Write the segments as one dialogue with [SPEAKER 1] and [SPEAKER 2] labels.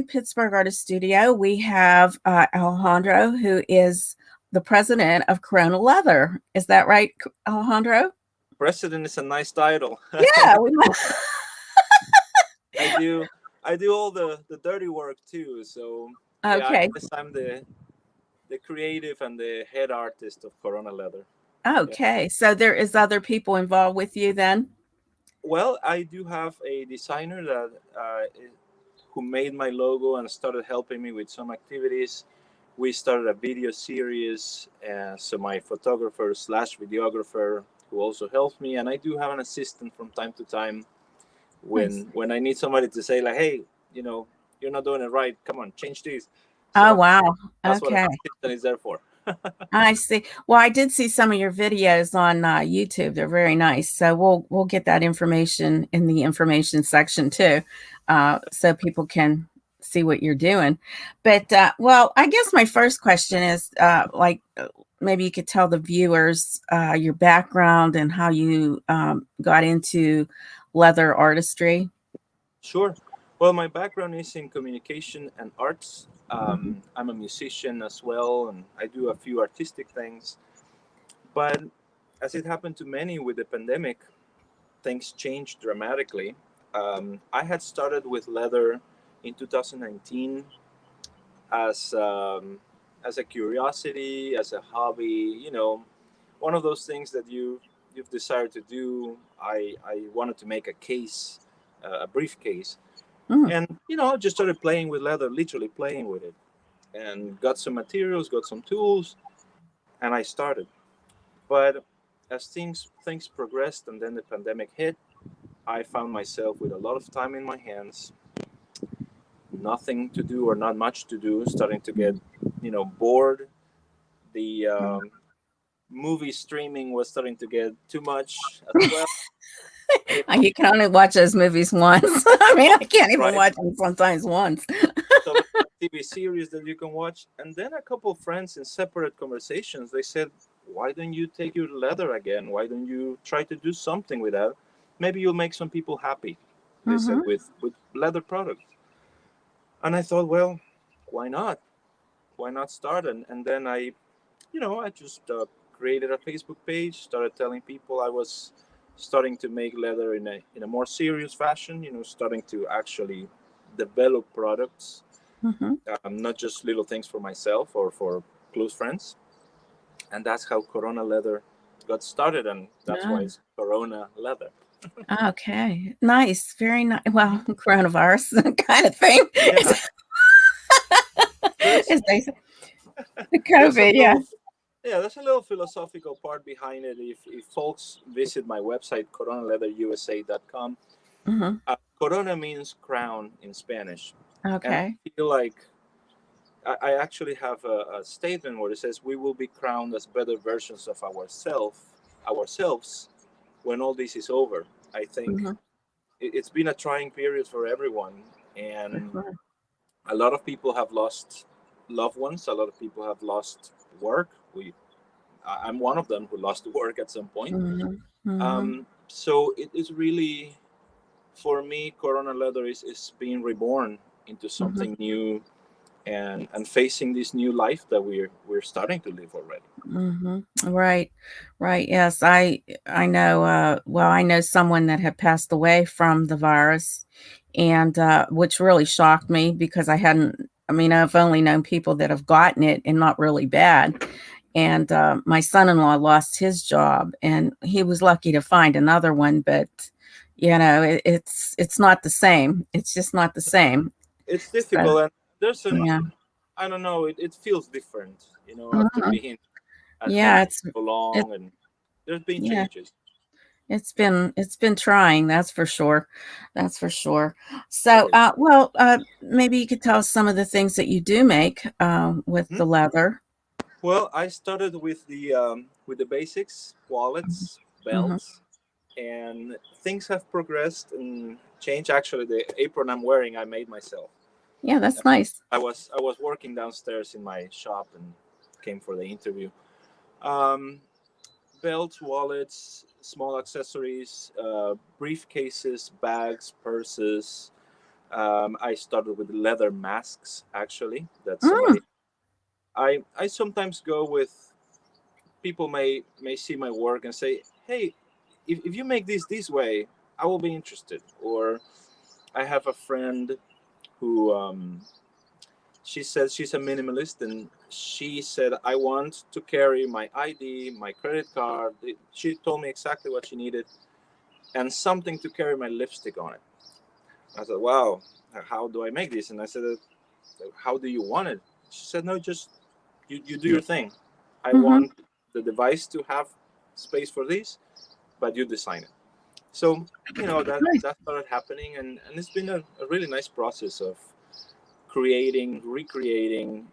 [SPEAKER 1] in Pittsburgh Artist Studio, we have Alejandro, who is the president of Corona Leather. Is that right, Alejandro?
[SPEAKER 2] President is a nice title.
[SPEAKER 1] Yeah, we might.
[SPEAKER 2] I do I do all the dirty work too. So yeah, I
[SPEAKER 1] Okay.
[SPEAKER 2] guess I'm the creative and the head artist of Corona Leather. Yeah.
[SPEAKER 1] Okay. So there is other people involved with you then?
[SPEAKER 2] Well, I do have a designer that who made my logo and started helping me with some activities. We started a video series, so my photographer slash videographer who also helps me, and I do have an assistant from time to time
[SPEAKER 1] Nice.
[SPEAKER 2] when I need somebody to say like, hey, you know, you're not doing it right. Come on, change this.
[SPEAKER 1] Oh,
[SPEAKER 2] So
[SPEAKER 1] wow.
[SPEAKER 2] that's what an
[SPEAKER 1] Okay.
[SPEAKER 2] assistant is there for.
[SPEAKER 1] I see. Well, I did see some of your videos on YouTube. They're very nice. So we'll get that information in the information section too, so people can see what you're doing. But well, I guess my first question is maybe you could tell the viewers your background and how you got into leather artistry.
[SPEAKER 2] Sure. Well, my background is in communication and arts.
[SPEAKER 1] Hmm.
[SPEAKER 2] I'm a musician as well, and I do a few artistic things. But as it happened to many with the pandemic, things changed dramatically. I had started with leather in 2019 as as a curiosity, as a hobby. You know, one of those things that you've decided to do. I wanted to make a case, a briefcase,
[SPEAKER 1] Mm.
[SPEAKER 2] and you know, just started playing with leather, literally playing with it, and got some materials, got some tools, and I started. But as things progressed, and then the pandemic hit, I found myself with a lot of time in my hands, nothing to do or not much to do, starting to get, you know, bored. The movie streaming was starting to get too much as well. You know,
[SPEAKER 1] You can only watch those movies once. I mean, I can't even
[SPEAKER 2] right?
[SPEAKER 1] watch them sometimes once.
[SPEAKER 2] So many TV series that you can watch, and then a couple of friends in separate conversations, they said, "Why don't you take your leather again? Why don't you try to do something with that? Maybe you'll make some people happy." They said
[SPEAKER 1] Hmm.
[SPEAKER 2] with leather products, and I thought, well, why not? Why not start? And then I just created a Facebook page, started telling people I was starting to make leather in a more serious fashion. You know, starting to actually develop products,
[SPEAKER 1] Hmm.
[SPEAKER 2] not just little things for myself or for close friends. And that's how Corona Leather got started, and that's why it's Corona Leather.
[SPEAKER 1] Okay, nice, very nice. Well, coronavirus kind of thing.
[SPEAKER 2] Yeah, there's
[SPEAKER 1] It's basic. The
[SPEAKER 2] there's a
[SPEAKER 1] COVID, yeah.
[SPEAKER 2] little there's a little philosophical part behind it. If folks visit my website coronaleatherusa.com,
[SPEAKER 1] Hmm.
[SPEAKER 2] Corona means crown in Spanish, and I
[SPEAKER 1] Okay.
[SPEAKER 2] feel like I actually have a statement where it says we will be crowned as better versions of ourselves when all this is over. I think
[SPEAKER 1] Hmm.
[SPEAKER 2] it's been a trying period for everyone,
[SPEAKER 1] For
[SPEAKER 2] and
[SPEAKER 1] sure.
[SPEAKER 2] a lot of people have lost loved ones. A lot of people have lost work. I'm one of them who lost work at some point.
[SPEAKER 1] Hmm. Hmm.
[SPEAKER 2] So it is really, for me, Corona Leather is being reborn into
[SPEAKER 1] Hmm.
[SPEAKER 2] something new, and facing this new life that we're starting to live already.
[SPEAKER 1] Hmm. Right. Right. Yes. I know well, I know someone that had passed away from the virus, and which really shocked me because I mean, I've only known people that have gotten it and not really bad. And my son-in-law lost his job, and he was lucky to find another one, but it's not the same. It's just not the same.
[SPEAKER 2] It's
[SPEAKER 1] So
[SPEAKER 2] difficult, and there's an
[SPEAKER 1] yeah.
[SPEAKER 2] I don't know. It feels different, you know, after
[SPEAKER 1] Mhm.
[SPEAKER 2] being at home
[SPEAKER 1] Yeah,
[SPEAKER 2] for so
[SPEAKER 1] it
[SPEAKER 2] long, and there's been
[SPEAKER 1] yeah,
[SPEAKER 2] changes.
[SPEAKER 1] it's been trying, that's for sure. That's for sure.
[SPEAKER 2] It
[SPEAKER 1] So,
[SPEAKER 2] is.
[SPEAKER 1] well, maybe you could tell us some of the things that you do make with
[SPEAKER 2] Mhm.
[SPEAKER 1] the leather.
[SPEAKER 2] Well, I started with the basics:
[SPEAKER 1] Mhm.
[SPEAKER 2] wallets,
[SPEAKER 1] Mhm.
[SPEAKER 2] belts, and things have progressed and changed. Actually, the apron I'm wearing, I made myself.
[SPEAKER 1] Yeah, that's nice.
[SPEAKER 2] I was working downstairs in my shop and came for the interview. Um, Belts, wallets, small accessories, briefcases, bags, purses, I started with leather masks. Actually, that
[SPEAKER 1] Mm,
[SPEAKER 2] somebody I sometimes go with people may see my work and say, hey, if you make this way, I will be interested. Or I have a friend who she says she's a minimalist, and she said, I want to carry my ID, my credit card. She told me exactly what she needed, and something to carry my lipstick on it. I said, wow, how do I make this? And I said, how do you want it? She said, no, just you do your thing. I
[SPEAKER 1] mm-hmm.
[SPEAKER 2] want the device to have space for this, but you design it. So,
[SPEAKER 1] Nice.
[SPEAKER 2] that started happening, and it's been a really nice process of creating, recreating,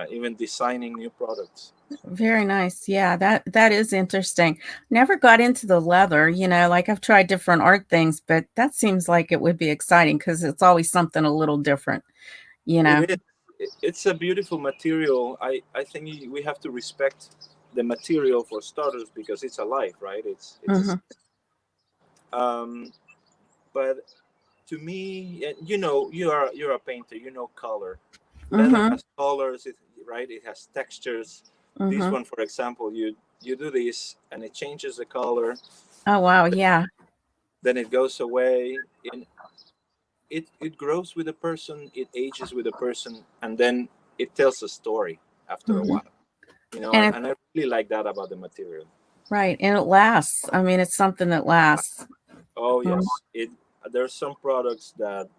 [SPEAKER 2] even designing new products.
[SPEAKER 1] Very nice. Yeah, that is interesting. Never got into the leather, like I've tried different art things, but that seems like it would be exciting because it's always something a little different, you
[SPEAKER 2] It
[SPEAKER 1] know.
[SPEAKER 2] is. It's a beautiful material. I think we have to respect the material for starters because it's alive, right? It's
[SPEAKER 1] Hmm.
[SPEAKER 2] but to me, you're a painter. You know color. Leather
[SPEAKER 1] Hmm.
[SPEAKER 2] has colors, right? It has textures. This
[SPEAKER 1] Hmm.
[SPEAKER 2] one, for example, you do this and it changes the color,
[SPEAKER 1] Oh, wow. Yeah.
[SPEAKER 2] then it goes away, and it grows with the person, it ages with the person, and then it tells a story after a
[SPEAKER 1] Hmm.
[SPEAKER 2] while.
[SPEAKER 1] And
[SPEAKER 2] And I really like that about the material.
[SPEAKER 1] right. And it lasts. I mean, it's something that lasts.
[SPEAKER 2] Oh
[SPEAKER 1] Mhm.
[SPEAKER 2] yes, it there's some products that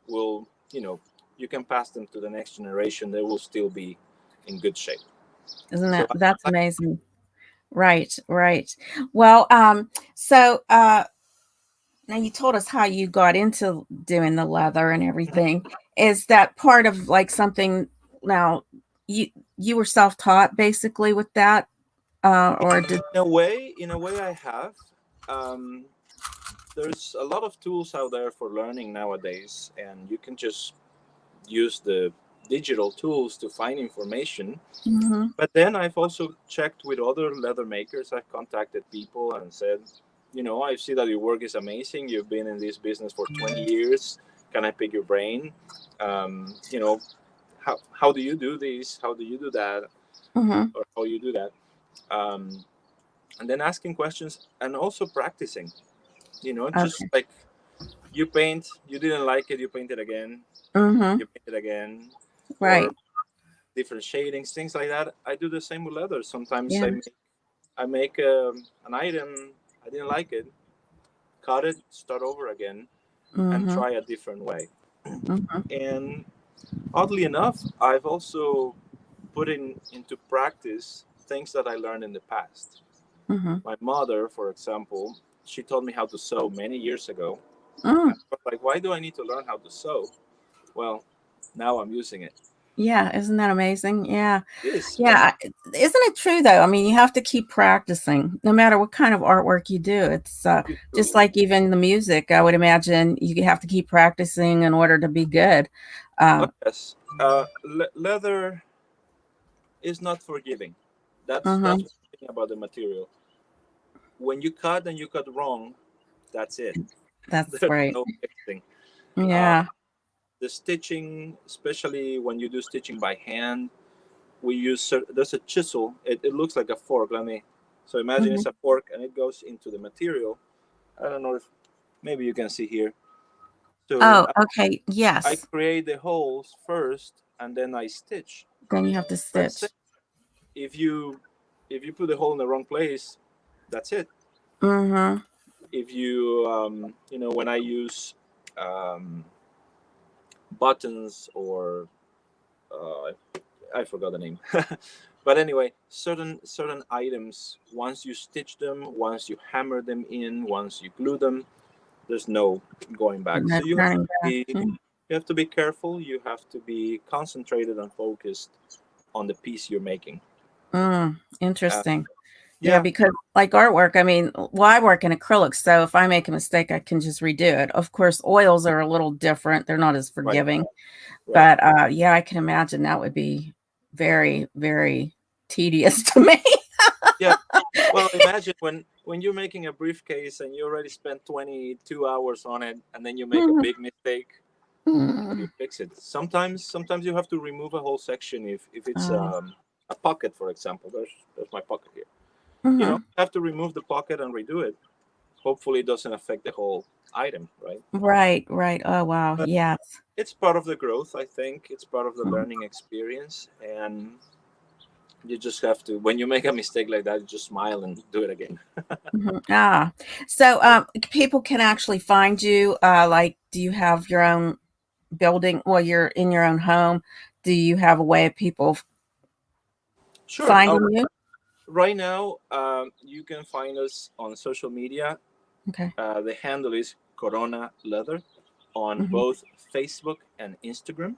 [SPEAKER 2] will, you can pass them to the next generation. They will still be in good shape.
[SPEAKER 1] Isn't
[SPEAKER 2] So
[SPEAKER 1] that's
[SPEAKER 2] I
[SPEAKER 1] amazing? Right, right. Well, so now you told us how you got into doing the leather and everything. Is that part of like something now you you were self-taught basically with that? Or did
[SPEAKER 2] in a way I have. Um, there's a lot of tools out there for learning nowadays, and you can just use the digital tools to find information.
[SPEAKER 1] Mhm.
[SPEAKER 2] But then I've also checked with other leather makers. I've contacted people and said, I see that your work is amazing. You've been in this business for 20 years. Can I pick your brain? Um, you know, how do you do this? How do you do that?
[SPEAKER 1] Mhm.
[SPEAKER 2] Or how you do that? Um, and then asking questions and also practicing. Just
[SPEAKER 1] Okay.
[SPEAKER 2] like you paint, you didn't like it, you paint it again,
[SPEAKER 1] Mhm.
[SPEAKER 2] you paint it again,
[SPEAKER 1] Right.
[SPEAKER 2] or different shadings, things like that. I do the same with leather. Sometimes
[SPEAKER 1] Yeah.
[SPEAKER 2] I make an item, I didn't like it, cut it, start over again, and
[SPEAKER 1] Mhm.
[SPEAKER 2] try a different way.
[SPEAKER 1] Mhm.
[SPEAKER 2] And oddly enough, I've also put into practice things that I learned in the past.
[SPEAKER 1] Mhm.
[SPEAKER 2] My mother, for example, she taught me how to sew many years ago.
[SPEAKER 1] Mm.
[SPEAKER 2] I was like, why do I need to learn how to sew? Well, now I'm using it.
[SPEAKER 1] Yeah, isn't that amazing? Yeah.
[SPEAKER 2] Yes, and
[SPEAKER 1] Yeah, isn't it true though? I mean, you have to keep practicing no matter what kind of artwork you do. It's
[SPEAKER 2] it's
[SPEAKER 1] just
[SPEAKER 2] true.
[SPEAKER 1] like even the music. I would imagine you have to keep practicing in order to be good.
[SPEAKER 2] Oh,
[SPEAKER 1] Uh,
[SPEAKER 2] yes. Leather is not forgiving. That's
[SPEAKER 1] mhm.
[SPEAKER 2] one thing about the material. When you cut and you cut wrong, that's it.
[SPEAKER 1] That's
[SPEAKER 2] There's
[SPEAKER 1] right.
[SPEAKER 2] no fixing. Uh,
[SPEAKER 1] Yeah.
[SPEAKER 2] the stitching, especially when you do stitching by hand, there's a chisel. It looks like a fork. So imagine
[SPEAKER 1] Mhm.
[SPEAKER 2] it's a fork and it goes into the material. I don't know if maybe you can see here. So
[SPEAKER 1] Oh, okay.
[SPEAKER 2] I
[SPEAKER 1] Yes.
[SPEAKER 2] create the holes first and then I stitch.
[SPEAKER 1] Then you have to
[SPEAKER 2] That's it.
[SPEAKER 1] stitch.
[SPEAKER 2] If you put the hole in the wrong place, that's it.
[SPEAKER 1] Mhm.
[SPEAKER 2] If you when I use um, buttons or uh, I forgot the name. But anyway, certain items, once you stitch them, once you hammer them in, once you glue them, there's no going back.
[SPEAKER 1] No
[SPEAKER 2] So you have to
[SPEAKER 1] turning back.
[SPEAKER 2] be you have to be careful. You have to be concentrated and focused on the piece you're making. Uh,
[SPEAKER 1] Interesting. Yeah,
[SPEAKER 2] yeah,
[SPEAKER 1] because like artwork, I mean, well, I work in acrylics, so if I make a mistake, I can just redo it. Of course, oils are a little different. They're not as
[SPEAKER 2] right,
[SPEAKER 1] forgiving.
[SPEAKER 2] right.
[SPEAKER 1] But, yeah, I can imagine that would be very, very tedious to me.
[SPEAKER 2] Yeah. Well, imagine when you're making a briefcase and you already spent 22 hours on it, and then you make a
[SPEAKER 1] Mhm.
[SPEAKER 2] big mistake. How do
[SPEAKER 1] Mm.
[SPEAKER 2] you fix it? Sometimes you have to remove a whole section if it's
[SPEAKER 1] Oh.
[SPEAKER 2] a pocket, for example. There's my pocket here.
[SPEAKER 1] Mhm.
[SPEAKER 2] You have to remove the pocket and redo it. Hopefully, it doesn't affect the whole item, right?
[SPEAKER 1] Right, right. Oh, wow.
[SPEAKER 2] But
[SPEAKER 1] Yes.
[SPEAKER 2] it's part of the growth, I think. It's part of the
[SPEAKER 1] Mm.
[SPEAKER 2] learning experience, and you just have to. When you make a mistake like that, you just smile and do it again.
[SPEAKER 1] Mhm. Ah. So, people can actually find you, like, do you have your own building? Well, you're in your own home. Do you have a way of people
[SPEAKER 2] Sure.
[SPEAKER 1] finding you?
[SPEAKER 2] Right now, you can find us on social media.
[SPEAKER 1] Okay.
[SPEAKER 2] The handle is Corona Leather on
[SPEAKER 1] Mhm.
[SPEAKER 2] both Facebook and Instagram.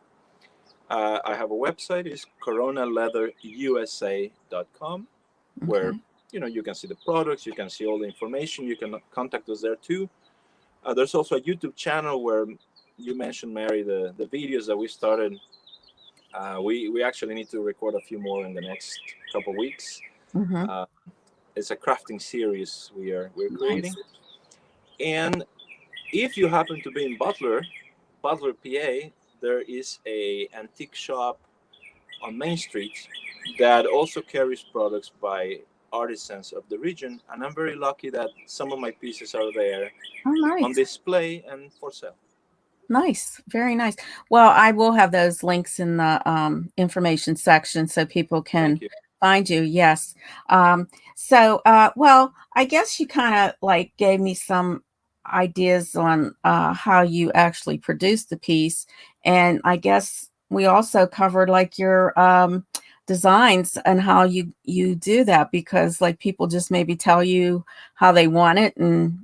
[SPEAKER 2] I have a website, it's coronaleatherusa.com, where
[SPEAKER 1] Okay.
[SPEAKER 2] you can see the products, you can see all the information, you can contact us there too. There's also a YouTube channel where you mentioned, Mary, the videos that we started. We actually need to record a few more in the next couple weeks.
[SPEAKER 1] Mhm.
[SPEAKER 2] Uh, it's a crafting series we're creating,
[SPEAKER 1] Nice.
[SPEAKER 2] and if you happen to be in Butler, PA, there is a antique shop on Main Street that also carries products by artisans of the region, and I'm very lucky that some of my pieces are there
[SPEAKER 1] Oh,
[SPEAKER 2] on
[SPEAKER 1] nice.
[SPEAKER 2] display and for sale.
[SPEAKER 1] Nice, very nice. Well, I will have those links in the information section so people
[SPEAKER 2] Thank
[SPEAKER 1] can
[SPEAKER 2] you.
[SPEAKER 1] find you. Yes. Well, I guess you kind of like gave me some ideas on how you actually produce the piece, and I guess we also covered like your designs and how you do that because like people just maybe tell you how they want it, and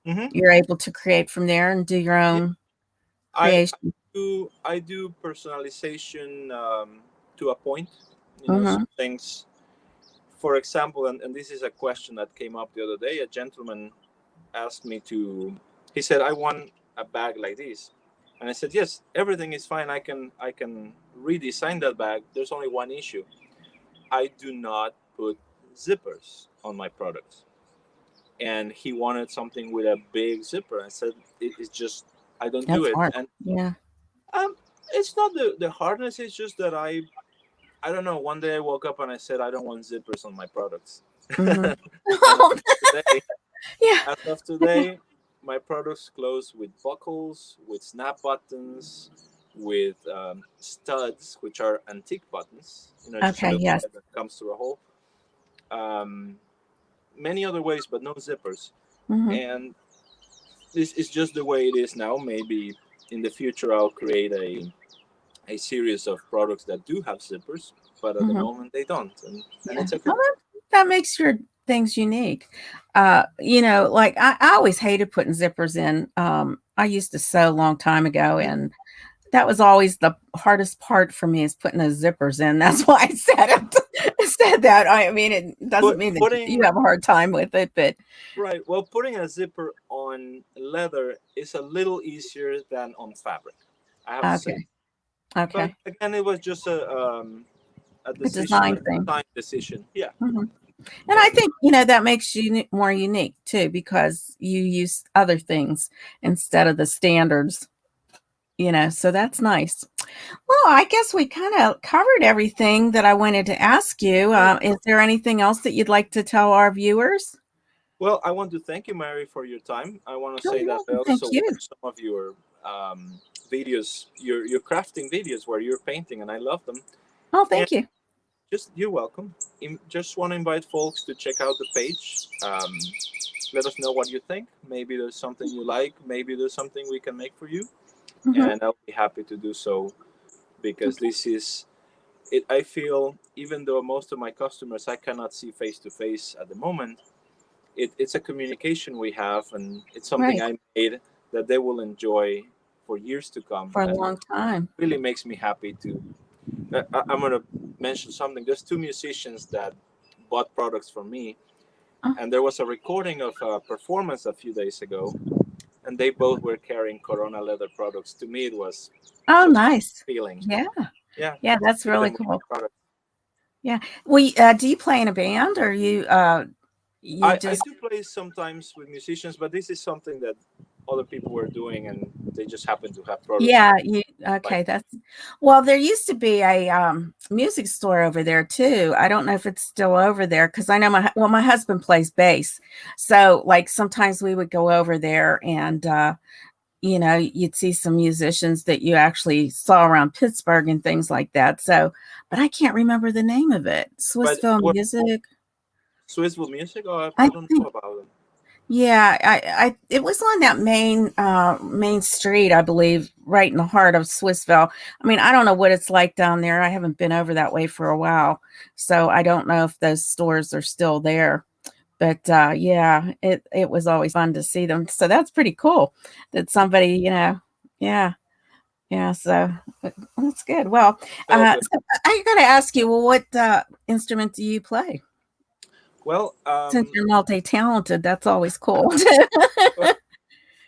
[SPEAKER 2] Hmm.
[SPEAKER 1] you're able to create from there and do your
[SPEAKER 2] Yeah,
[SPEAKER 1] own
[SPEAKER 2] I
[SPEAKER 1] creation.
[SPEAKER 2] I do personalization to a point. Some
[SPEAKER 1] Mhm.
[SPEAKER 2] things. For example, and this is a question that came up the other day. A gentleman asked me to. He said, "I want a bag like this," and I said, "Yes, everything is fine. I can redesign that bag. There's only one issue. I do not put zippers on my products." And he wanted something with a big zipper. I said, it's just I don't do
[SPEAKER 1] That's
[SPEAKER 2] it,
[SPEAKER 1] hard.
[SPEAKER 2] and
[SPEAKER 1] Yeah.
[SPEAKER 2] it's not the hardness. It's just that I don't know. One day I woke up and I said I don't want zippers on my products,
[SPEAKER 1] Mhm.
[SPEAKER 2] and today
[SPEAKER 1] Yeah.
[SPEAKER 2] as of today, my products close with buckles, with snap buttons, with studs, which are antique buttons. Just a
[SPEAKER 1] Okay,
[SPEAKER 2] little
[SPEAKER 1] yes.
[SPEAKER 2] stud that comes through a hole. Um, Many other ways, but no zippers.
[SPEAKER 1] Mhm.
[SPEAKER 2] And this is just the way it is now. Maybe in the future I'll create a series of products that do have zippers, but at the
[SPEAKER 1] Mhm.
[SPEAKER 2] moment they don't, and
[SPEAKER 1] Yeah.
[SPEAKER 2] it's
[SPEAKER 1] Well,
[SPEAKER 2] okay.
[SPEAKER 1] that makes your things unique. Like I always hated putting zippers in. I used to sew a long time ago, and that was always the hardest part for me is putting those zippers in. That's why I said it. Said that. I mean, it doesn't
[SPEAKER 2] Put,
[SPEAKER 1] mean that you
[SPEAKER 2] putting
[SPEAKER 1] have a hard time with it, but
[SPEAKER 2] Right. Well, putting a zipper on leather is a little easier than on fabric, I have to say.
[SPEAKER 1] okay.
[SPEAKER 2] But
[SPEAKER 1] Okay.
[SPEAKER 2] again, it was just a
[SPEAKER 1] A
[SPEAKER 2] decision, a
[SPEAKER 1] design thing.
[SPEAKER 2] design decision. Yeah.
[SPEAKER 1] Mhm. And I
[SPEAKER 2] But
[SPEAKER 1] think, that makes you more unique too because you use other things instead of the standards, so that's nice. Well, I guess we kind of covered everything that I wanted to ask you.
[SPEAKER 2] great.
[SPEAKER 1] Is there anything else that you'd like to tell our viewers?
[SPEAKER 2] Well, I want to thank you, Mary, for your time. I want to
[SPEAKER 1] Oh,
[SPEAKER 2] say
[SPEAKER 1] you're
[SPEAKER 2] that I
[SPEAKER 1] welcome.
[SPEAKER 2] also
[SPEAKER 1] Thank you.
[SPEAKER 2] watched some of your videos, your crafting videos where you're painting, and I love them.
[SPEAKER 1] Oh,
[SPEAKER 2] And
[SPEAKER 1] thank you.
[SPEAKER 2] just you're welcome. Just want to invite folks to check out the page. Let us know what you think. Maybe there's something you like. Maybe there's something we can make for you,
[SPEAKER 1] Hmm.
[SPEAKER 2] and I'll be happy to do so because
[SPEAKER 1] Okay.
[SPEAKER 2] this is it. I feel even though most of my customers I cannot see face to face at the moment, it's a communication we have, and it's something
[SPEAKER 1] Right.
[SPEAKER 2] I made that they will enjoy for years to come,
[SPEAKER 1] For a
[SPEAKER 2] and
[SPEAKER 1] long time.
[SPEAKER 2] really makes me happy to. I'm gonna mention something. There's two musicians that bought products from me,
[SPEAKER 1] Oh,
[SPEAKER 2] and there was a recording of a performance a few days ago, and they both were carrying Corona leather products. To me, it was
[SPEAKER 1] oh,
[SPEAKER 2] such a
[SPEAKER 1] nice.
[SPEAKER 2] feeling.
[SPEAKER 1] Yeah.
[SPEAKER 2] Yeah,
[SPEAKER 1] Yeah,
[SPEAKER 2] to
[SPEAKER 1] that's
[SPEAKER 2] see
[SPEAKER 1] really
[SPEAKER 2] them with my
[SPEAKER 1] cool.
[SPEAKER 2] product.
[SPEAKER 1] Yeah. We do you play in a band or you
[SPEAKER 2] I
[SPEAKER 1] just
[SPEAKER 2] do play sometimes with musicians, but this is something that other people were doing, and they just happened to have products
[SPEAKER 1] Yeah,
[SPEAKER 2] like.
[SPEAKER 1] okay, that's well, there used to be a music store over there too. I don't know if it's still over there because I know my husband plays bass. So like sometimes we would go over there and you'd see some musicians that you actually saw around Pittsburgh and things like that. So, but I can't remember the name of it.
[SPEAKER 2] But
[SPEAKER 1] Swissville
[SPEAKER 2] what,
[SPEAKER 1] Music.
[SPEAKER 2] Swissville Music? Oh, I
[SPEAKER 1] I
[SPEAKER 2] don't know
[SPEAKER 1] think
[SPEAKER 2] about them.
[SPEAKER 1] yeah, it was on that main street, I believe, right in the heart of Swissville. I mean, I don't know what it's like down there. I haven't been over that way for a while, so I don't know if those stores are still there. But yeah, it was always fun to see them. So that's pretty cool that somebody, yeah, yeah. So that's good. Well,
[SPEAKER 2] So good.
[SPEAKER 1] so I got to ask you, well, what instrument do you play?
[SPEAKER 2] Well,
[SPEAKER 1] Since you're multi-talented, that's always cool.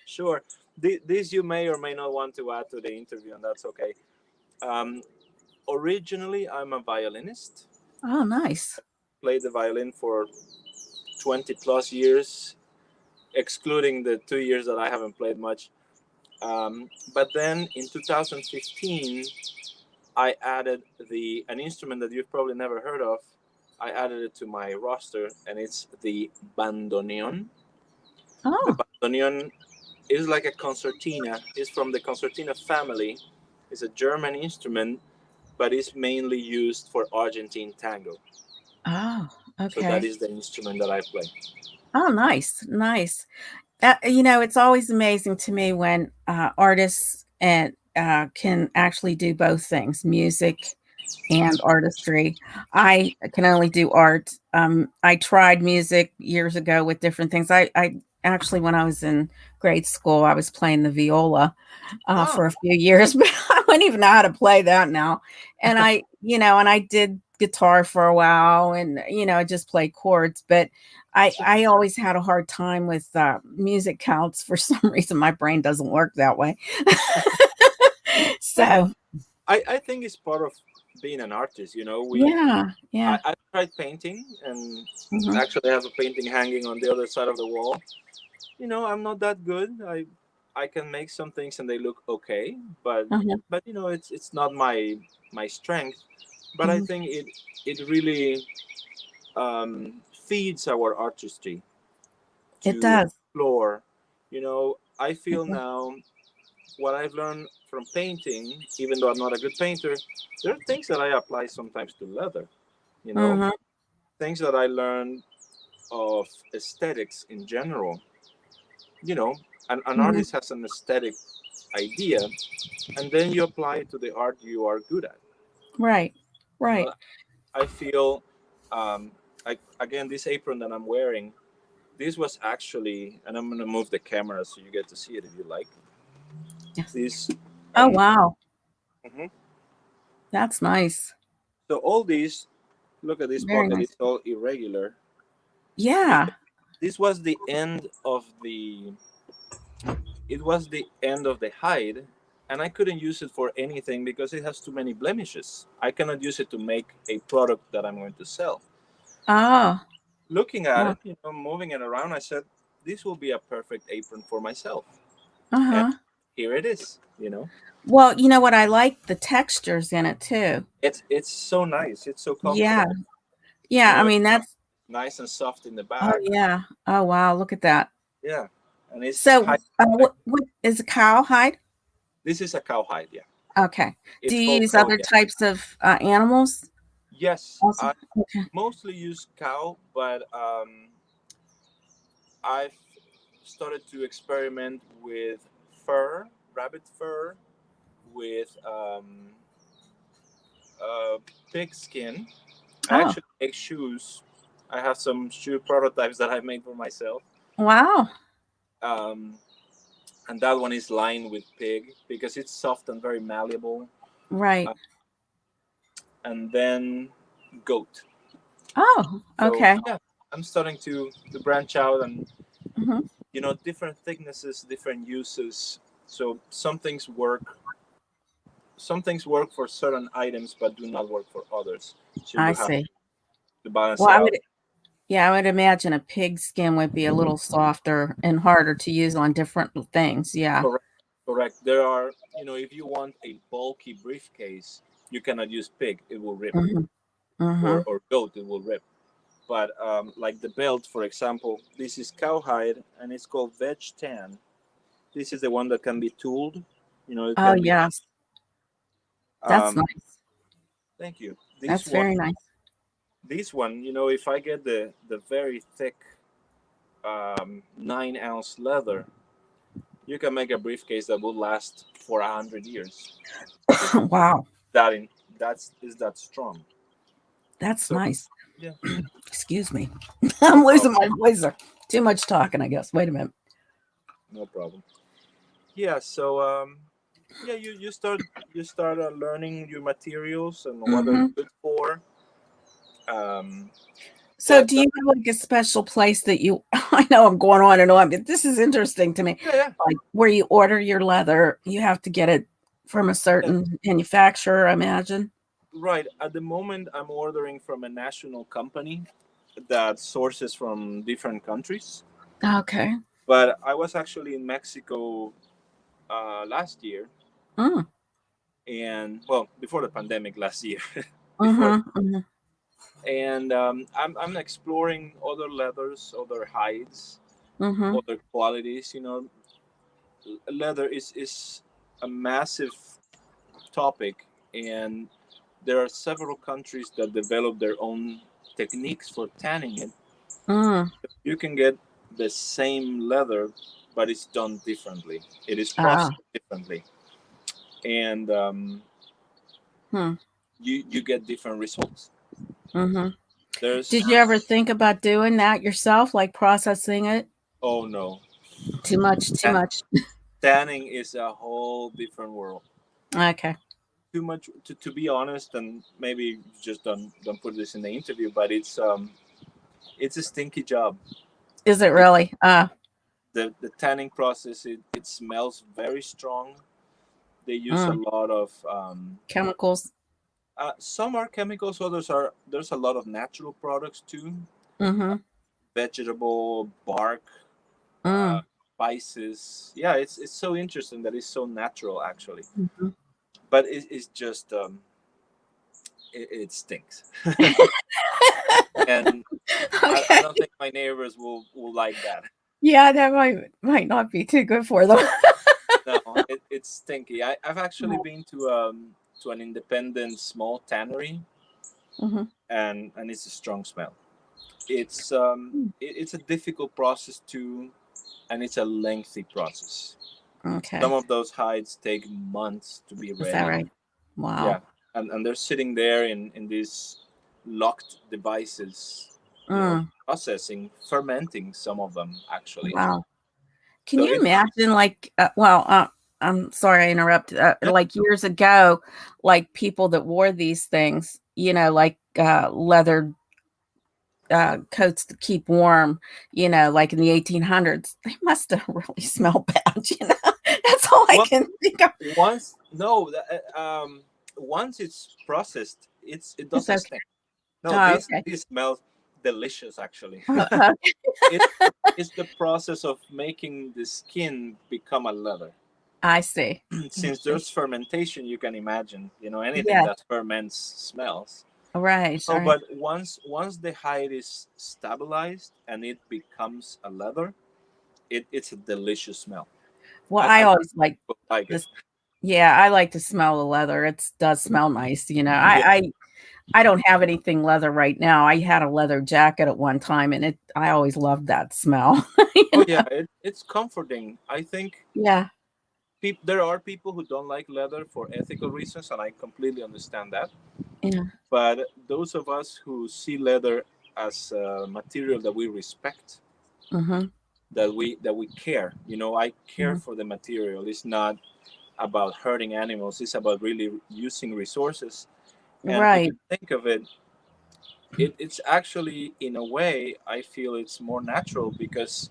[SPEAKER 2] sure. This you may or may not want to add to the interview, and that's okay. Um, Originally, I'm a violinist.
[SPEAKER 1] Oh, nice.
[SPEAKER 2] Played the violin for 20 plus years, excluding the 2 years that I haven't played much. But then in 2015, I added an instrument that you've probably never heard of. I added it to my roster, and it's the bandoneon. The
[SPEAKER 1] Oh,
[SPEAKER 2] bandoneon is like a concertina. It's from the concertina family. It's a German instrument, but it's mainly used for Argentine tango.
[SPEAKER 1] oh,
[SPEAKER 2] So that
[SPEAKER 1] okay.
[SPEAKER 2] is the instrument that I play.
[SPEAKER 1] Oh, nice, nice. It's always amazing to me when artists and can actually do both things, music and artistry. I can only do art. I tried music years ago with different things. I actually, when I was in grade school, I was playing the viola
[SPEAKER 2] Ah,
[SPEAKER 1] for a few years, but I wouldn't even know how to play that now. And I did guitar for a while, and I just played chords. But I always had a hard time with music counts for some reason. My brain doesn't work that way.
[SPEAKER 2] well,
[SPEAKER 1] So
[SPEAKER 2] I think it's part of being an artist.
[SPEAKER 1] yeah, yeah.
[SPEAKER 2] I tried painting, and
[SPEAKER 1] Hmm.
[SPEAKER 2] actually have a painting hanging on the other side of the wall. I'm not that good. I can make some things and they look okay, but
[SPEAKER 1] Uh-huh.
[SPEAKER 2] it's not my strength. But I
[SPEAKER 1] Hmm.
[SPEAKER 2] think it really feeds our artistry
[SPEAKER 1] It
[SPEAKER 2] to
[SPEAKER 1] does.
[SPEAKER 2] explore. I
[SPEAKER 1] It
[SPEAKER 2] feel
[SPEAKER 1] does.
[SPEAKER 2] now what I've learned from painting, even though I'm not a good painter, there are things that I apply sometimes to leather. You know,
[SPEAKER 1] Hmm.
[SPEAKER 2] things that I learned of aesthetics in general. You know, an
[SPEAKER 1] Hmm.
[SPEAKER 2] artist has an aesthetic idea, and then you apply it to the art you are good at.
[SPEAKER 1] Right.
[SPEAKER 2] You
[SPEAKER 1] Right.
[SPEAKER 2] know, I feel, again, this apron that I'm wearing, this was actually, and I'm gonna move the camera so you get to see it if you like.
[SPEAKER 1] Yes.
[SPEAKER 2] This,
[SPEAKER 1] Oh,
[SPEAKER 2] um,
[SPEAKER 1] wow.
[SPEAKER 2] mhm.
[SPEAKER 1] That's nice.
[SPEAKER 2] So all these, look at this
[SPEAKER 1] Very
[SPEAKER 2] pocket,
[SPEAKER 1] nice.
[SPEAKER 2] it's all irregular because
[SPEAKER 1] Yeah.
[SPEAKER 2] this was it was the end of the hide, and I couldn't use it for anything because it has too many blemishes. I cannot use it to make a product that I'm going to sell.
[SPEAKER 1] Oh.
[SPEAKER 2] Looking at
[SPEAKER 1] Wow.
[SPEAKER 2] it, moving it around, I said, this will be a perfect apron for myself. And
[SPEAKER 1] Uh-huh.
[SPEAKER 2] here it is.
[SPEAKER 1] Well, you know what? I like the textures in it too.
[SPEAKER 2] It's so nice. It's so
[SPEAKER 1] Yeah.
[SPEAKER 2] comfortable.
[SPEAKER 1] Yeah. I
[SPEAKER 2] It's
[SPEAKER 1] mean, that's,
[SPEAKER 2] nice and soft in the
[SPEAKER 1] oh,
[SPEAKER 2] back.
[SPEAKER 1] yeah. Oh, wow. Look at that.
[SPEAKER 2] Yeah. And it's high
[SPEAKER 1] So,
[SPEAKER 2] protect.
[SPEAKER 1] what is a cow hide?
[SPEAKER 2] This is a cowhide, yeah.
[SPEAKER 1] Okay. Do
[SPEAKER 2] It's
[SPEAKER 1] you
[SPEAKER 2] called
[SPEAKER 1] use other
[SPEAKER 2] Koya.
[SPEAKER 1] types of animals
[SPEAKER 2] Yes,
[SPEAKER 1] also?
[SPEAKER 2] I
[SPEAKER 1] Okay.
[SPEAKER 2] mostly use cow, but I've started to experiment with fur, rabbit fur, with uh, pig skin. I
[SPEAKER 1] Oh,
[SPEAKER 2] actually make shoes. I have some shoe prototypes that I made for myself.
[SPEAKER 1] wow.
[SPEAKER 2] Um, and that one is lined with pig because it's soft and very malleable.
[SPEAKER 1] Right.
[SPEAKER 2] Uh, and then goat.
[SPEAKER 1] Oh,
[SPEAKER 2] So
[SPEAKER 1] okay.
[SPEAKER 2] yeah, I'm starting to branch out and
[SPEAKER 1] Hmm.
[SPEAKER 2] different thicknesses, different uses. So some things work for certain items but do not work for others. So
[SPEAKER 1] I
[SPEAKER 2] you have
[SPEAKER 1] see.
[SPEAKER 2] to balance
[SPEAKER 1] Well,
[SPEAKER 2] it
[SPEAKER 1] I
[SPEAKER 2] out.
[SPEAKER 1] would. Yeah, I would imagine a pig skin would be a little softer and harder to use on different things. Yeah.
[SPEAKER 2] Correct. Correct. There are, if you want a bulky briefcase, you cannot use pig; it will rip,
[SPEAKER 1] Mhm. Mhm.
[SPEAKER 2] or goat, it will rip. But like the belt, for example, this is cowhide, and it's called veg tan. This is the one that can be tooled. It
[SPEAKER 1] Oh,
[SPEAKER 2] can be.
[SPEAKER 1] yes. That's
[SPEAKER 2] Um,
[SPEAKER 1] nice.
[SPEAKER 2] thank you.
[SPEAKER 1] That's very nice.
[SPEAKER 2] This one, if I get the very thick 9-ounce leather, you can make a briefcase that will last for 100 years.
[SPEAKER 1] Wow.
[SPEAKER 2] That in that's is that strong.
[SPEAKER 1] That's
[SPEAKER 2] So
[SPEAKER 1] nice.
[SPEAKER 2] yeah,
[SPEAKER 1] Excuse me.
[SPEAKER 2] no
[SPEAKER 1] I'm
[SPEAKER 2] problem,
[SPEAKER 1] losing my voice there. Too much talking, I guess. Wait a minute.
[SPEAKER 2] no problem. Yeah. So yeah, you start learning your materials and what they're
[SPEAKER 1] Mhm.
[SPEAKER 2] good for. Um,
[SPEAKER 1] So
[SPEAKER 2] that
[SPEAKER 1] do
[SPEAKER 2] that
[SPEAKER 1] you have, like, a special place that you I know I'm going on and on, but this is interesting to me.
[SPEAKER 2] yeah, yeah,
[SPEAKER 1] Like, where you order your leather, you have to get it from a
[SPEAKER 2] yeah.
[SPEAKER 1] certain manufacturer, I imagine?
[SPEAKER 2] Right. At the moment, I'm ordering from a national company that sources from different countries.
[SPEAKER 1] Okay.
[SPEAKER 2] But I was actually in Mexico last year,
[SPEAKER 1] Mm.
[SPEAKER 2] and well, before the pandemic last year, before,
[SPEAKER 1] Mhm, mhm,
[SPEAKER 2] and I'm exploring other leathers, other hides,
[SPEAKER 1] mhm.
[SPEAKER 2] other qualities. Leather is a massive topic, and there are several countries that develop their own techniques for tanning it.
[SPEAKER 1] Mm.
[SPEAKER 2] You can get the same leather, but it's done differently. It is
[SPEAKER 1] Ah.
[SPEAKER 2] processed differently, and
[SPEAKER 1] Hmm.
[SPEAKER 2] you get different results.
[SPEAKER 1] Mhm. Did you ever
[SPEAKER 2] There's
[SPEAKER 1] think about doing that yourself, like processing it?
[SPEAKER 2] Oh no,
[SPEAKER 1] Too much, too
[SPEAKER 2] Ta-
[SPEAKER 1] much.
[SPEAKER 2] tanning is a whole different world.
[SPEAKER 1] Okay.
[SPEAKER 2] Too much to be honest, and maybe just don't put this in the interview, but it's a stinky job.
[SPEAKER 1] Is it
[SPEAKER 2] It,
[SPEAKER 1] really?
[SPEAKER 2] the tanning process, it smells very strong. They use a
[SPEAKER 1] Mm.
[SPEAKER 2] lot of
[SPEAKER 1] Chemicals.
[SPEAKER 2] some are chemicals, others are there's a lot of natural products too,
[SPEAKER 1] Mhm.
[SPEAKER 2] vegetable bark, uh,
[SPEAKER 1] Mm.
[SPEAKER 2] spices. Yeah, it's so interesting that it's so natural actually,
[SPEAKER 1] Mhm.
[SPEAKER 2] but it's just it stinks, and I
[SPEAKER 1] Okay.
[SPEAKER 2] don't think my neighbors will like that.
[SPEAKER 1] Yeah, that might not be too good for them.
[SPEAKER 2] No, it's stinky. I've actually been to an independent small tannery,
[SPEAKER 1] Mhm.
[SPEAKER 2] and it's a strong smell. It's a difficult process too, and it's a lengthy process. Some
[SPEAKER 1] Okay.
[SPEAKER 2] of those hides take months to be
[SPEAKER 1] Is that
[SPEAKER 2] ready.
[SPEAKER 1] right?
[SPEAKER 2] Yeah,
[SPEAKER 1] Wow.
[SPEAKER 2] and they're sitting there in these locked devices,
[SPEAKER 1] Mm.
[SPEAKER 2] processing, fermenting some of them actually.
[SPEAKER 1] Wow. Can
[SPEAKER 2] So
[SPEAKER 1] you
[SPEAKER 2] it's
[SPEAKER 1] imagine, like, I'm sorry I interrupted,
[SPEAKER 2] yeah,
[SPEAKER 1] like, years ago, like, people that wore these things, like, leather, coats to keep warm, like, in the 1800s, they must have really smelled bad, you know? That's all I
[SPEAKER 2] well,
[SPEAKER 1] can think of.
[SPEAKER 2] once no, once it's processed, it
[SPEAKER 1] It's
[SPEAKER 2] doesn't
[SPEAKER 1] okay.
[SPEAKER 2] stink. No,
[SPEAKER 1] Oh,
[SPEAKER 2] this
[SPEAKER 1] okay.
[SPEAKER 2] this smells delicious actually.
[SPEAKER 1] Okay.
[SPEAKER 2] it, it's the process of making the skin become a leather.
[SPEAKER 1] I see. I
[SPEAKER 2] Since
[SPEAKER 1] see.
[SPEAKER 2] there's fermentation, you can imagine, anything
[SPEAKER 1] Yes.
[SPEAKER 2] that ferments smells.
[SPEAKER 1] Right,
[SPEAKER 2] So,
[SPEAKER 1] right.
[SPEAKER 2] but once the hide is stabilized and it becomes a leather, it's a delicious smell.
[SPEAKER 1] Well, I
[SPEAKER 2] I
[SPEAKER 1] always like
[SPEAKER 2] like it.
[SPEAKER 1] this. Yeah, I like to smell the leather. It does smell nice,
[SPEAKER 2] Yeah.
[SPEAKER 1] I don't have anything leather right now. I had a leather jacket at one time, and I always loved that smell.
[SPEAKER 2] Oh
[SPEAKER 1] You
[SPEAKER 2] yeah,
[SPEAKER 1] know?
[SPEAKER 2] it's comforting. I think
[SPEAKER 1] Yeah,
[SPEAKER 2] there are people who don't like leather for ethical reasons, and I completely understand that.
[SPEAKER 1] yeah.
[SPEAKER 2] But those of us who see leather as a material that we respect,
[SPEAKER 1] Mhm,
[SPEAKER 2] that we care, I care
[SPEAKER 1] mhm.
[SPEAKER 2] for the material. It's not about hurting animals. It's about really using resources. And if
[SPEAKER 1] Right.
[SPEAKER 2] you think of it, it's actually, in a way, I feel it's more natural because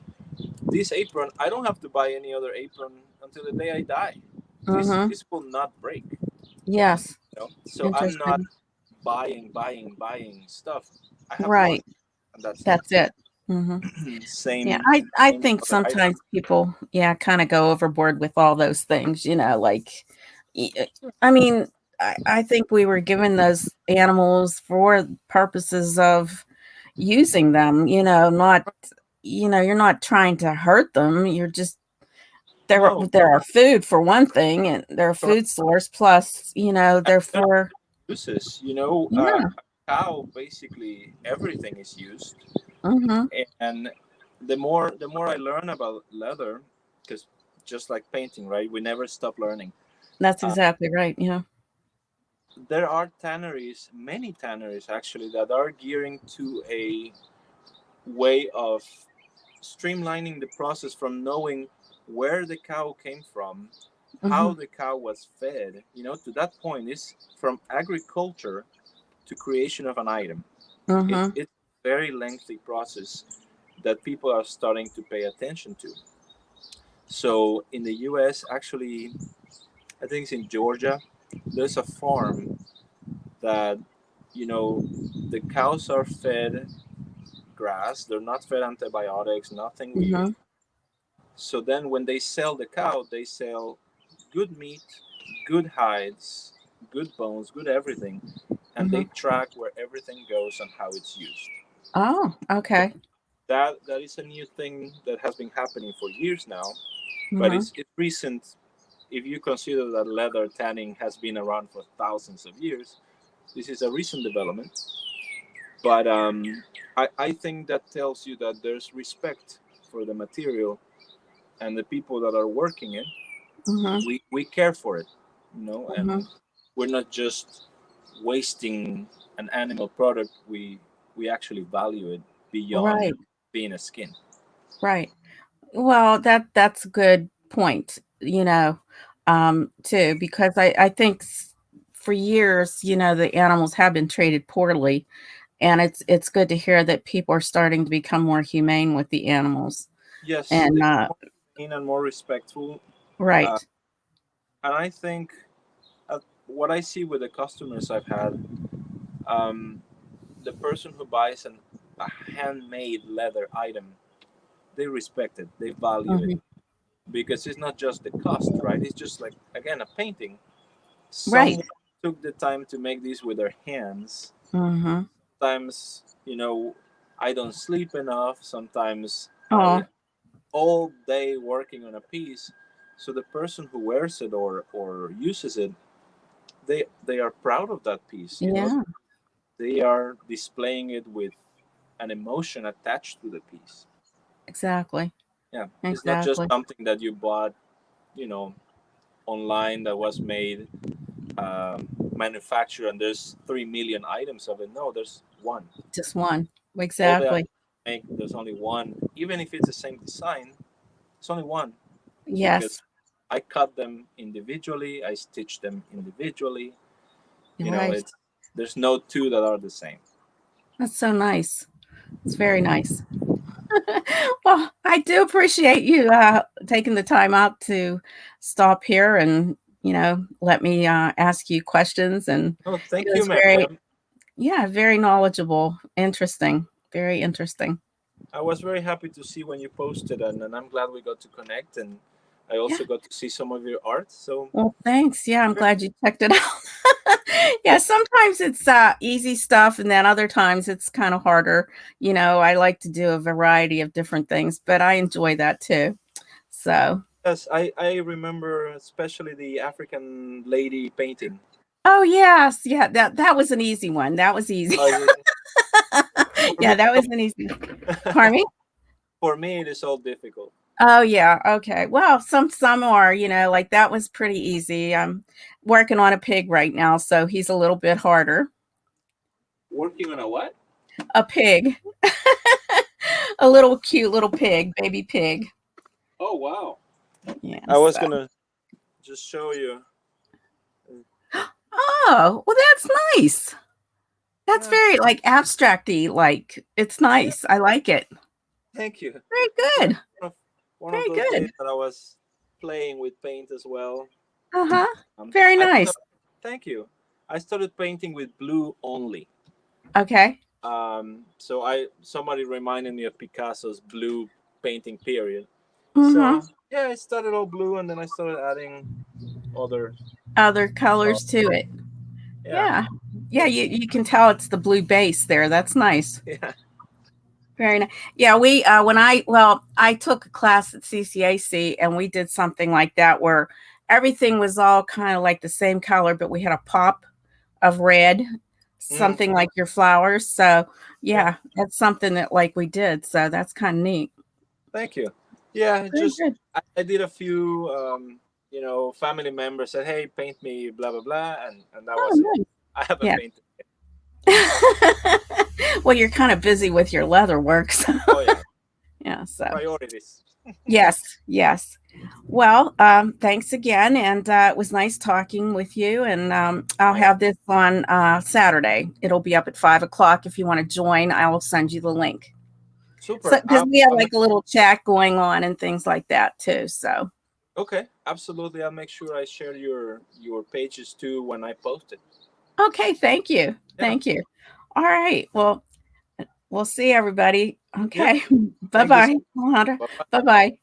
[SPEAKER 2] this apron, I don't have to buy any other apron until the day I die. This
[SPEAKER 1] Mhm.
[SPEAKER 2] this will not break.
[SPEAKER 1] Yes.
[SPEAKER 2] So I'm not
[SPEAKER 1] Interesting.
[SPEAKER 2] buying stuff. I have one.
[SPEAKER 1] Right.
[SPEAKER 2] and that's it.
[SPEAKER 1] That's it. Hmm. Yeah,
[SPEAKER 2] Same,
[SPEAKER 1] I
[SPEAKER 2] same
[SPEAKER 1] think
[SPEAKER 2] other item.
[SPEAKER 1] sometimes people, yeah, kind of go overboard with all those things, like, y- I mean, I think we were given those animals for purposes of using them, not, you're not trying to hurt them. You're just,
[SPEAKER 2] No,
[SPEAKER 1] they're our food for one thing, and they're a
[SPEAKER 2] correct.
[SPEAKER 1] food source. Plus, they're
[SPEAKER 2] There are
[SPEAKER 1] for,
[SPEAKER 2] uses.
[SPEAKER 1] yeah.
[SPEAKER 2] Cow basically everything is used,
[SPEAKER 1] Hmm.
[SPEAKER 2] and the more I learn about leather, because just like painting, right? We never stop learning.
[SPEAKER 1] That's
[SPEAKER 2] Uh,
[SPEAKER 1] exactly right. Yeah.
[SPEAKER 2] there are tanneries, many tanneries actually, that are gearing to a way of streamlining the process from knowing where the cow came from, how
[SPEAKER 1] Hmm.
[SPEAKER 2] the cow was fed, to that point is from agriculture to creation of an item.
[SPEAKER 1] Hmm.
[SPEAKER 2] It's a very lengthy process that people are starting to pay attention to. So in the US, actually, I think it's in Georgia, there's a farm that, the cows are fed grass, they're not fed antibiotics, nothing weird.
[SPEAKER 1] Hmm.
[SPEAKER 2] So then when they sell the cow, they sell good meat, good hides, good bones, good everything, and they
[SPEAKER 1] Hmm.
[SPEAKER 2] track where everything goes and how it's used.
[SPEAKER 1] Oh,
[SPEAKER 2] So
[SPEAKER 1] okay.
[SPEAKER 2] that is a new thing that has been happening for years now, but
[SPEAKER 1] Hmm.
[SPEAKER 2] it's recent. If you consider that leather tanning has been around for thousands of years, this is a recent development. But I think that tells you that there's respect for the material and the people that are working it.
[SPEAKER 1] Hmm.
[SPEAKER 2] We care for it,
[SPEAKER 1] Hmm.
[SPEAKER 2] and we're not just wasting an animal product. We actually value it beyond
[SPEAKER 1] Right.
[SPEAKER 2] being a skin.
[SPEAKER 1] Right. Well, that's a good point, too, because I think for years, the animals have been treated poorly, and it's good to hear that people are starting to become more humane with the animals.
[SPEAKER 2] Yes,
[SPEAKER 1] And
[SPEAKER 2] they are more humane and more respectful. Uh,
[SPEAKER 1] right.
[SPEAKER 2] and I think what I see with the customers I've had, um, the person who buys a handmade leather item, they respect it, they value it,
[SPEAKER 1] Hmm.
[SPEAKER 2] because it's not just the cost, right? It's just like, again, a painting.
[SPEAKER 1] Right.
[SPEAKER 2] Someone took the time to make this with their hands.
[SPEAKER 1] Hmm.
[SPEAKER 2] Sometimes, I don't sleep enough. Sometimes
[SPEAKER 1] Oh,
[SPEAKER 2] I all day working on a piece. So the person who wears it or uses it, they are proud of that piece.
[SPEAKER 1] yeah,
[SPEAKER 2] They are displaying it with an emotion attached to the piece.
[SPEAKER 1] exactly.
[SPEAKER 2] Yeah, it's not just
[SPEAKER 1] Exactly.
[SPEAKER 2] something that you bought, you know, online that was made, manufactured, and there's 3 million items of it. No, there's one.
[SPEAKER 1] Just one.
[SPEAKER 2] All the
[SPEAKER 1] Exactly.
[SPEAKER 2] items make, there's only one. Even if it's the same design, it's only one, because
[SPEAKER 1] Yes.
[SPEAKER 2] I cut them individually, I stitch them individually.
[SPEAKER 1] You're right.
[SPEAKER 2] It's there's no two that are the same.
[SPEAKER 1] That's so nice. It's very nice. Well, I do appreciate you taking the time out to stop here and let me ask you questions. And
[SPEAKER 2] Oh,
[SPEAKER 1] it
[SPEAKER 2] thank you,
[SPEAKER 1] was very,
[SPEAKER 2] Mary.
[SPEAKER 1] yeah, very knowledgeable, interesting, very interesting.
[SPEAKER 2] I was very happy to see when you posted, and I'm glad we got to connect, and I
[SPEAKER 1] Yeah.
[SPEAKER 2] also got to see some of your art. So
[SPEAKER 1] Well, thanks. Yeah, I'm glad you checked it out. Yeah, sometimes it's easy stuff, and then other times it's kind of harder. I like to do a variety of different things, but I enjoy that too. So,
[SPEAKER 2] yes, I remember especially the African lady painting.
[SPEAKER 1] oh yes, yeah, that was an easy one. That was easy.
[SPEAKER 2] Oh yeah, for me,
[SPEAKER 1] Yeah, that was an easy. Pardon me?
[SPEAKER 2] for me it is all difficult.
[SPEAKER 1] Oh yeah, okay. Well, some are, like that was pretty easy. I'm working on a pig right now, so he's a little bit harder.
[SPEAKER 2] Working on a what?
[SPEAKER 1] A pig. A little cute little pig, baby pig.
[SPEAKER 2] Oh wow!
[SPEAKER 1] Yeah,
[SPEAKER 2] I was
[SPEAKER 1] so.
[SPEAKER 2] gonna just show you.
[SPEAKER 1] Oh, well, that's nice. That's
[SPEAKER 2] Yeah,
[SPEAKER 1] very, like, abstracty, like, it's
[SPEAKER 2] yeah.
[SPEAKER 1] nice. I like it.
[SPEAKER 2] Thank you.
[SPEAKER 1] Very
[SPEAKER 2] Yeah,
[SPEAKER 1] good.
[SPEAKER 2] one of
[SPEAKER 1] Very
[SPEAKER 2] those days
[SPEAKER 1] good.
[SPEAKER 2] that I was playing with paint as well.
[SPEAKER 1] Uh-huh. Very
[SPEAKER 2] I
[SPEAKER 1] nice.
[SPEAKER 2] started, thank you. I started painting with blue only.
[SPEAKER 1] Okay.
[SPEAKER 2] So somebody reminded me of Picasso's blue painting period.
[SPEAKER 1] Mm-hmm.
[SPEAKER 2] So yeah, I started all blue, and then I started adding other.
[SPEAKER 1] Other
[SPEAKER 2] Uh,
[SPEAKER 1] colors to it.
[SPEAKER 2] yeah,
[SPEAKER 1] Yeah. Yeah,
[SPEAKER 2] it's
[SPEAKER 1] you can tell it's the blue base there. That's nice.
[SPEAKER 2] yeah.
[SPEAKER 1] Very nice. Yeah, we when I took a class at CCAC and we did something like that where everything was all kind of like the same color, but we had a pop of red,
[SPEAKER 2] Mhm.
[SPEAKER 1] something like your flowers. So
[SPEAKER 2] Yeah.
[SPEAKER 1] yeah, that's something that like we did. So that's kind of neat.
[SPEAKER 2] Thank you. Yeah,
[SPEAKER 1] Very
[SPEAKER 2] just
[SPEAKER 1] good.
[SPEAKER 2] I did a few. Family members said, "Hey, paint me," blah blah blah, and that was
[SPEAKER 1] Oh,
[SPEAKER 2] it.
[SPEAKER 1] nice.
[SPEAKER 2] I haven't
[SPEAKER 1] Yeah.
[SPEAKER 2] painted.
[SPEAKER 1] Well, you're kind of busy with your leather work. So
[SPEAKER 2] Oh yeah,
[SPEAKER 1] yeah, so
[SPEAKER 2] priorities.
[SPEAKER 1] yes, yes. Well, thanks again, and it was nice talking with you. And I'll
[SPEAKER 2] Yeah,
[SPEAKER 1] have this on Saturday. It'll be up at 5 o'clock. If you want to join, I will send you the link. So,
[SPEAKER 2] super.
[SPEAKER 1] because we have
[SPEAKER 2] I'll
[SPEAKER 1] like a little chat going on and things like that too. So,
[SPEAKER 2] okay, absolutely. I'll make sure I share your pages too when I post it.
[SPEAKER 1] okay, thank you,
[SPEAKER 2] Yeah.
[SPEAKER 1] thank you. All right, well, we'll see everybody.
[SPEAKER 2] Yep.
[SPEAKER 1] Okay, bye
[SPEAKER 2] Thank you.
[SPEAKER 1] bye, Alejandra.
[SPEAKER 2] Bye.
[SPEAKER 1] Bye bye.